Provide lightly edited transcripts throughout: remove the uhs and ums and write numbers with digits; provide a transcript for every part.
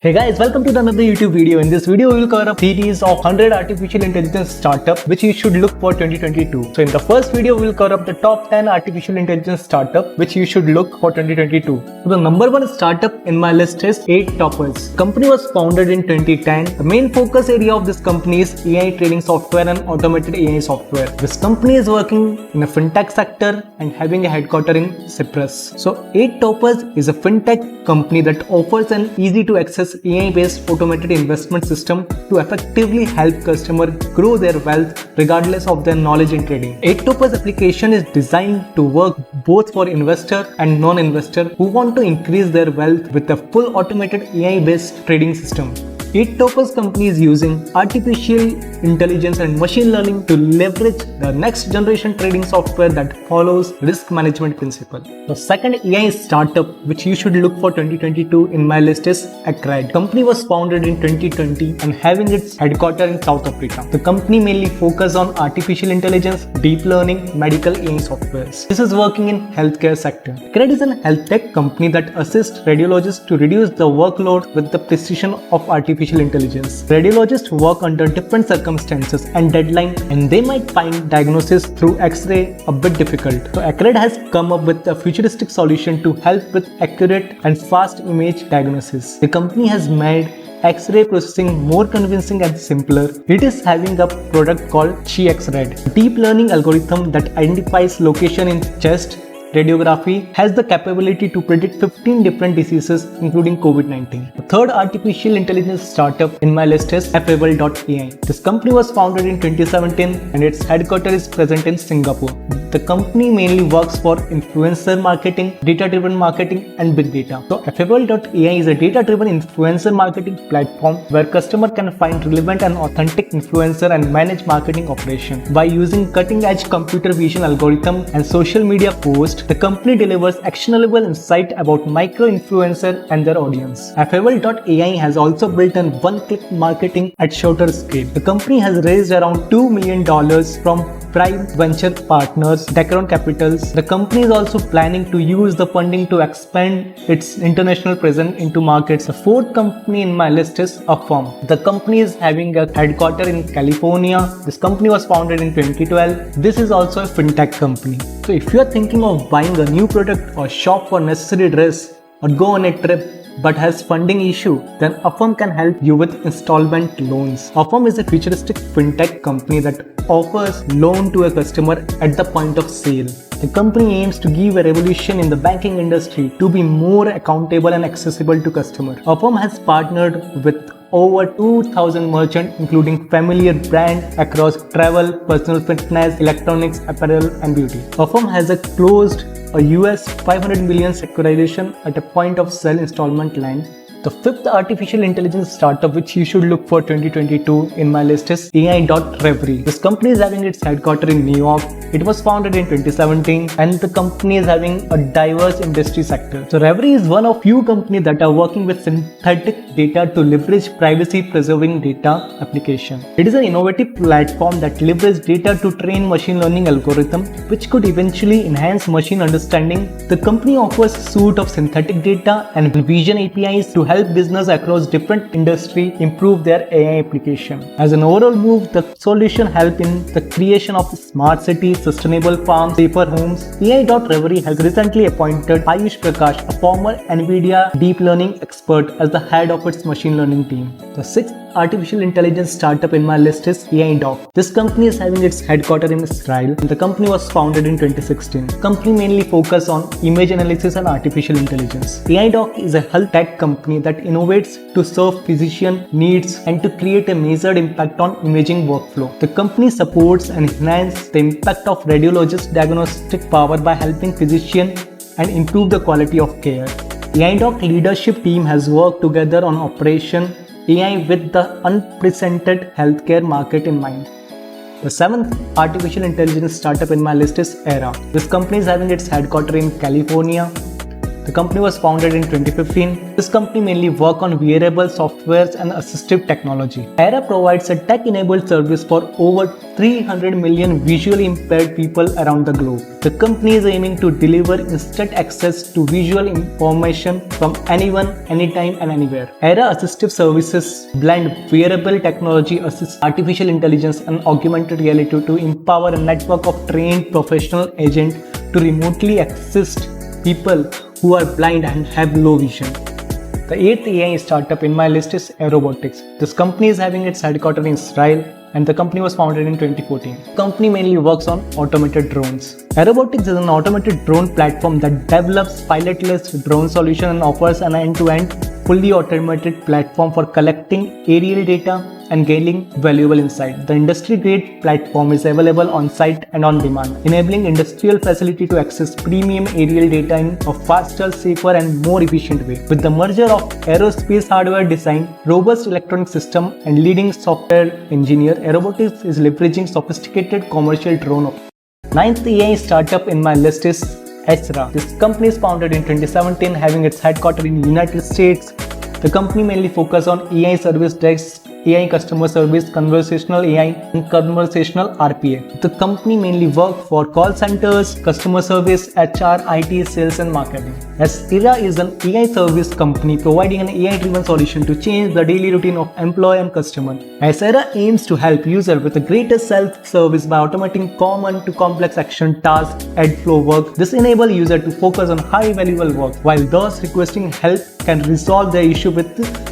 Hey guys, welcome to another YouTube video. In this video, we will cover a series of 100 artificial intelligence startup which you should look for 2022. So in the first video, we will cover up the top 10 artificial intelligence startup which you should look for 2022. So the number one startup in my list is 8Toppers. Company was founded in 2010. The main focus area of this company is AI training software and automated AI software. This company is working in a fintech sector and having a headquarter in Cyprus. So 8Toppers is a fintech company that offers an easy to access AI-based automated investment system to effectively help customers grow their wealth regardless of their knowledge in trading. 8Toppers application is designed to work both for investor and non-investor who want to increase their wealth with a full automated AI-based trading system. 8Toppers company is using artificial intelligence and machine learning to leverage the next generation trading software that follows risk management principle. The second AI startup which you should look for 2022 in my list is Acred. Company was founded in 2020 and having its headquarters in South Africa. The company mainly focuses on artificial intelligence, deep learning, medical AI softwares. This is working in healthcare sector. Acred is an health tech company that assists radiologists to reduce the workload with the precision of artificial intelligence. Radiologists work under different circumstances and deadlines, and they might find diagnosis through X-ray a bit difficult. So Acred has come up with a futuristic solution to help with accurate and fast image diagnosis. The company has made X-ray processing more convincing and simpler. It is having a product called CheXRad, a deep learning algorithm that identifies location in chest radiography, has the capability to predict 15 different diseases including COVID-19. The third artificial intelligence startup in my list is Affable.ai. This company was founded in 2017 and its headquarters is present in Singapore. The company mainly works for influencer marketing, data-driven marketing and big data. So Affable.ai is a data-driven influencer marketing platform where customer can find relevant and authentic influencer and manage marketing operations. By using cutting-edge computer vision algorithm and social media posts, the company delivers actionable insight about micro-influencer and their audience. Affable.ai has also built an one-click marketing at shorter scale. The company has raised around $2 million from prime venture partners, Dacron Capitals. The company is also planning to use the funding to expand its international presence into markets. The fourth company in my list is Affirm. The company is having a headquarters in California. This company was founded in 2012. This is also a fintech company. So if you are thinking of buying a new product or shop for necessary dress or go on a trip but has funding issue, then Affirm can help you with installment loans. Affirm is a futuristic fintech company that offers loan to a customer at the point of sale. The company aims to give a revolution in the banking industry to be more accountable and accessible to customers. Affirm has partnered with over 2,000 merchants including familiar brands across travel, personal fitness, electronics, apparel and beauty. Affirm has closed a US 500 million securitization at a point of sale installment line. The fifth artificial intelligence startup which you should look for 2022 in my list is AI.Reverie. This company is having its headquarters in New York. It was founded in 2017 and the company is having a diverse industry sector. So Reverie is one of few companies that are working with synthetic data to leverage privacy preserving data application. It is an innovative platform that leverages data to train machine learning algorithm which could eventually enhance machine understanding. The company offers a suite of synthetic data and vision APIs to help business across different industry improve their AI application. As an overall move, the solution help in the creation of smart cities, sustainable farms, safer homes. AI.Reverie has recently appointed Ayush Prakash, a former NVIDIA deep learning expert, as the head of its machine learning team. The sixth artificial intelligence startup in my list is AIDoc. This company is having its headquarters in Israel and the company was founded in 2016. The company mainly focuses on image analysis and artificial intelligence. AIDoc is a health tech company that innovates to serve physician needs and to create a measured impact on imaging workflow. The company supports and enhances the impact of radiologist diagnostic power by helping physicians and improve the quality of care. AIDoc leadership team has worked together on Operation AI with the unprecedented healthcare market in mind. The seventh artificial intelligence startup in my list is Era. This company is having its headquarters in California. The company was founded in 2015. This company mainly works on wearable softwares and assistive technology. Era provides a tech-enabled service for over 300 million visually impaired people around the globe. The company is aiming to deliver instant access to visual information from anyone, anytime and anywhere. Era Assistive Services blend wearable technology, artificial intelligence and augmented reality to empower a network of trained professional agents to remotely assist people who are blind and have low vision. The 8th AI startup in my list is Airobotics. This company is having its headquarters in Israel and the company was founded in 2014. The company mainly works on automated drones. Airobotics is an automated drone platform that develops pilotless drone solution and offers an end-to-end fully automated platform for collecting aerial data and gaining valuable insight. The industry-grade platform is available on-site and on demand, enabling industrial facility to access premium aerial data in a faster, safer and more efficient way. With the merger of aerospace hardware design, robust electronic system and leading software engineer, Airobotics is leveraging sophisticated commercial drone. 9th AI startup in my list is Esra. This company is founded in 2017, having its headquarters in the United States. The company mainly focuses on AI service desk, AI customer service, conversational AI and conversational RPA. The company mainly works for call centers, customer service, HR, IT, sales and marketing. Esra is an AI service company providing an AI-driven solution to change the daily routine of employee and customer. Esra aims to help users with a greater self-service by automating common to complex action tasks and flow work. This enables users to focus on high-valuable work, while those requesting help can resolve their issue with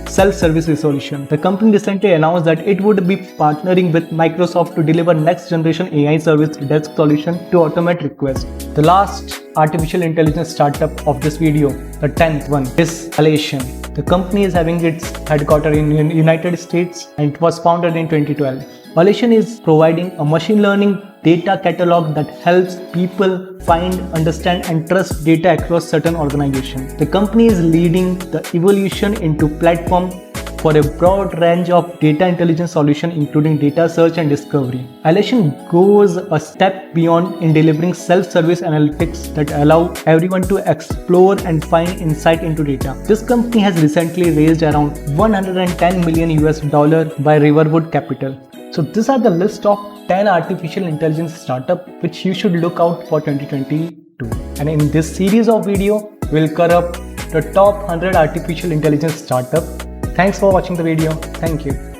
self-service resolution. The company recently announced that it would be partnering with Microsoft to deliver next-generation AI service desk solution to automate requests. The last artificial intelligence startup of this video, the 10th one, is Alation. The company is having its headquarters in the United States and it was founded in 2012. Alation is providing a machine learning data catalog that helps people find, understand and trust data across certain organizations. The company is leading the evolution into platform for a broad range of data intelligence solutions including data search and discovery. Alation goes a step beyond in delivering self-service analytics that allow everyone to explore and find insight into data. This company has recently raised around $110 million by Riverwood Capital. So these are the list of 10 artificial intelligence startups which you should look out for 2022. And in this series of video, we'll cover the top 100 artificial intelligence startups. Thanks for watching the video. Thank you.